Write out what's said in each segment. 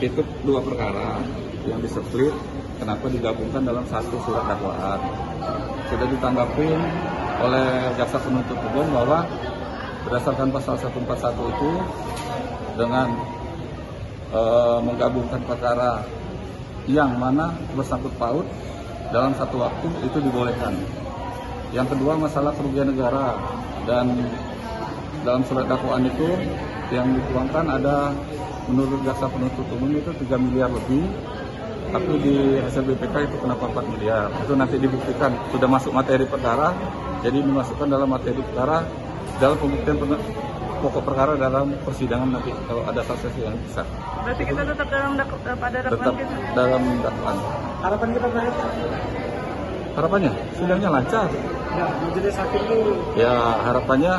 Itu dua perkara yang displit, kenapa digabungkan dalam satu surat dakwaan. Sudah ditanggapin oleh jaksa penuntut umum bahwa berdasarkan pasal 141 itu dengan menggabungkan perkara yang mana bersangkut paut dalam satu waktu itu dibolehkan. Yang kedua masalah kerugian negara, dan dalam surat dakwaan itu yang dituangkan ada menurut jaksa penuntut umum itu 3 miliar lebih, tapi di hasil BPK itu kenapa 4 miliar. Itu nanti dibuktikan, sudah masuk materi perkara, jadi dimasukkan dalam materi perkara dalam pembuktian pokok perkara dalam persidangan nanti kalau ada saksi yang besar. Berarti kita tetap pada dakwaan kita? Dalam dakwaan. Harapan kita berapa? Harapannya sidangnya lancar. Ya, majelis hakim itu. Ya, harapannya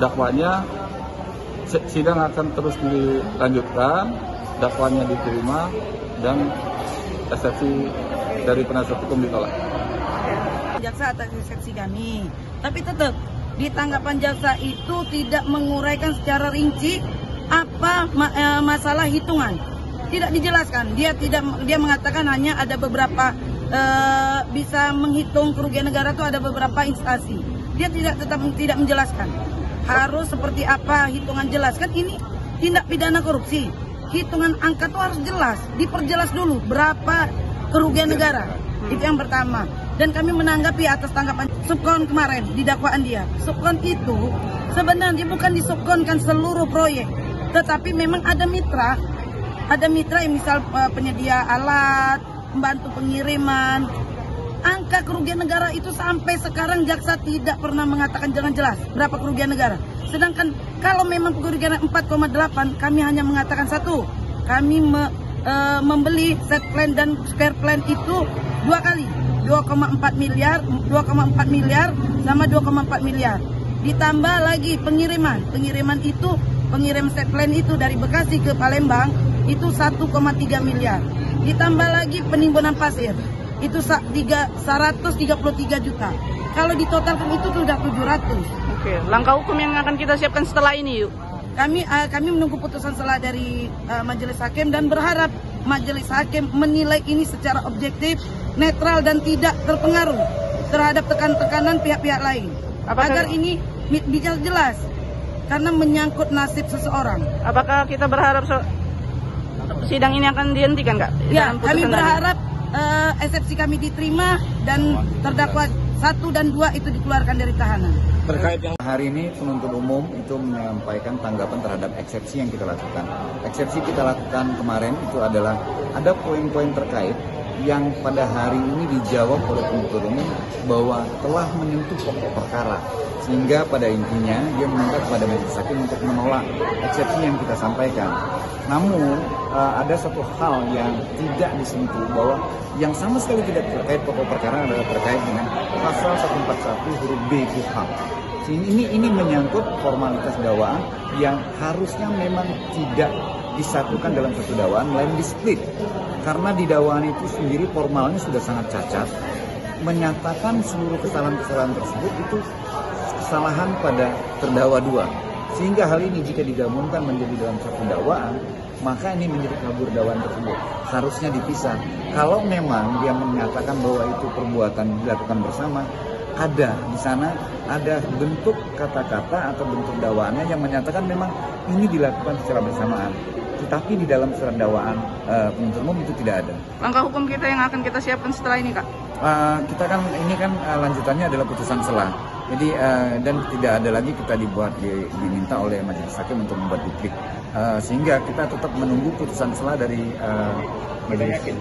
dakwanya sidang akan terus dilanjutkan, dakwaannya diterima, dan eksepsi dari penasihat hukum ditolak. Jaksa atas eksepsi kami, tapi tetap di tanggapan jaksa itu tidak menguraikan secara rinci apa masalah hitungan, tidak dijelaskan. Dia mengatakan hanya ada beberapa bisa menghitung kerugian negara itu ada beberapa instansi. Dia tetap tidak menjelaskan. Harus seperti apa hitungan jelas, kan ini tindak pidana korupsi. Hitungan angka itu harus jelas, diperjelas dulu berapa kerugian negara. Itu yang pertama. Dan kami menanggapi atas tanggapan subkon kemarin di dakwaan dia. Subkon itu sebenarnya bukan disubkonkan seluruh proyek, tetapi memang ada mitra yang misal penyedia alat, membantu pengiriman. Angka kerugian negara itu sampai sekarang jaksa tidak pernah mengatakan jangan jelas berapa kerugian negara. Sedangkan kalau memang kerugian 4,8, kami hanya mengatakan satu, kami membeli set plan dan square plan itu 2 kali, 2,4 miliar sama 2,4 miliar. Ditambah lagi pengiriman itu, pengirim set plan itu dari Bekasi ke Palembang itu 1,3 miliar. Ditambah lagi penimbunan pasir itu 133 juta. Kalau ditotalkan itu sudah 700. Oke, langkah hukum yang akan kita siapkan setelah ini yuk. Kami menunggu putusan selah dari majelis hakim dan berharap majelis hakim menilai ini secara objektif, netral dan tidak terpengaruh terhadap tekan-tekanan pihak-pihak lain. Agar ini bisa jelas karena menyangkut nasib seseorang. Apakah kita berharap sidang ini akan dihentikan, Kak? Ya, kami berharap eksepsi kami diterima dan terdakwa 1 dan 2 itu dikeluarkan dari tahanan. Terkait yang hari ini penuntut umum itu menyampaikan tanggapan terhadap eksepsi yang kita lakukan. Eksepsi kita lakukan kemarin itu adalah ada poin-poin terkait yang pada hari ini dijawab oleh penuntut umum bahwa telah menyentuh pokok perkara, sehingga pada intinya dia meminta kepada majelis hakim untuk menolak eksepsi yang kita sampaikan. Namun ada satu hal yang tidak disentuh, bahwa yang sama sekali tidak terkait pokok perkara adalah terkait dengan pasal 141 huruf B KUHP. Ini menyangkut formalitas dakwaan yang harusnya memang tidak disatukan dalam satu dakwaan, melainkan di-split. Karena di dakwaan itu sendiri formalnya sudah sangat cacat, menyatakan seluruh kesalahan-kesalahan tersebut itu kesalahan pada terdakwa 2. Sehingga hal ini jika digabungkan menjadi dalam satu dakwaan, maka ini menjadi kabur dakwaan tersebut. Harusnya dipisah. Kalau memang dia menyatakan bahwa itu perbuatan dilakukan bersama, ada di sana ada bentuk kata-kata atau bentuk dakwaannya yang menyatakan memang ini dilakukan secara bersamaan. Tetapi di dalam surat dakwaan penuntut umum itu tidak ada. Langkah hukum kita yang akan kita siapkan setelah ini, Kak? Kita kan ini kan lanjutannya adalah putusan selah. Jadi dan tidak ada lagi kita diminta oleh majelis hakim untuk membuat duplik. Sehingga kita tetap menunggu putusan selah dari majelis hakim.